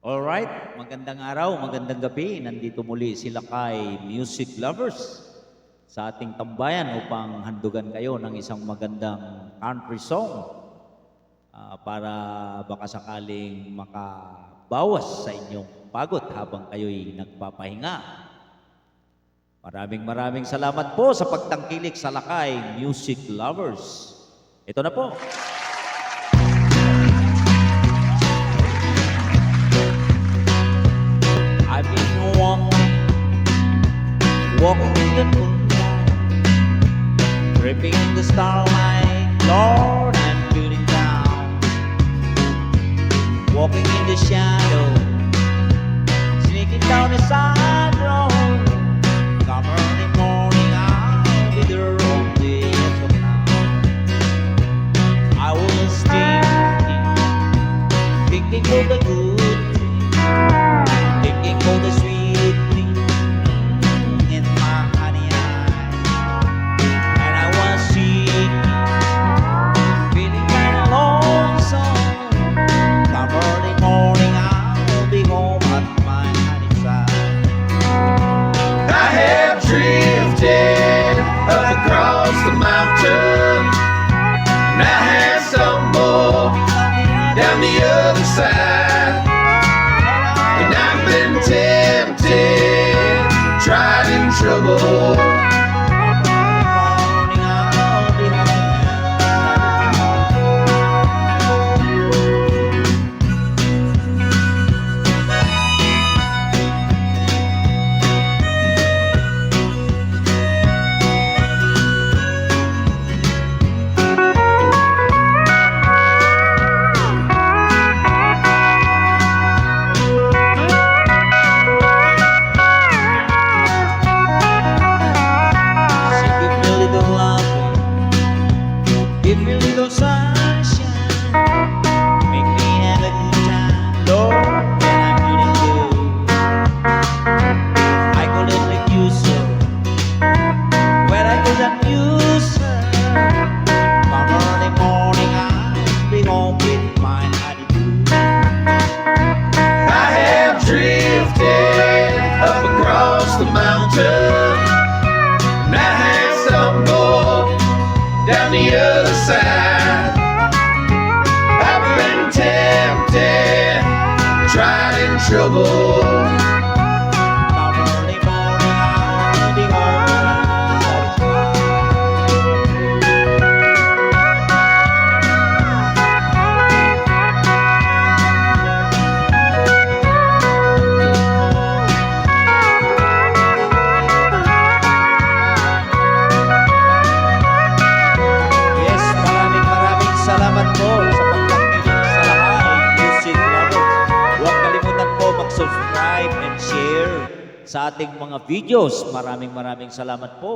Alright, magandang araw, magandang gabi. Nandito muli sila kay Music Lovers sa ating tambayan upang handugan kayo ng isang magandang country song para baka sakaling makabawas sa inyong pagod habang kayo'y nagpapahinga. Maraming salamat po sa pagtangkilik sa Lakay Music Lovers. Ito na po. I've been walking in the moonlight, tripping in the starlight, Lord, I'm feeling down. Walking in the shadow, sneaking down the side road. Come early morning, I'll be there all day from now. I was thinking of the good things, thinking of the sweet things in my honey eye. And I was seeking, feeling kind of lonesome. Come early morning, I'll be home at my honey side. I have drifted across the mountain, and I have stumbled down the other side. And I've been tempted, tried in trouble. Give me a little sunshine, make me have a good time, Lord, when I'm feeling good. I couldn't refuse her when I couldn't use her. Come early morning, I'll be home with my attitude. I have drifted up across the mountain, and I have stumbled down the other side. I've been tempted, tried in trouble. Come early morning, I'll be home Yes, maraming salamat po sa pagtangkilik sa Lakay Music Lovers. Huwag kalimutan po mag-subscribe and share sa ating mga videos. Maraming salamat po.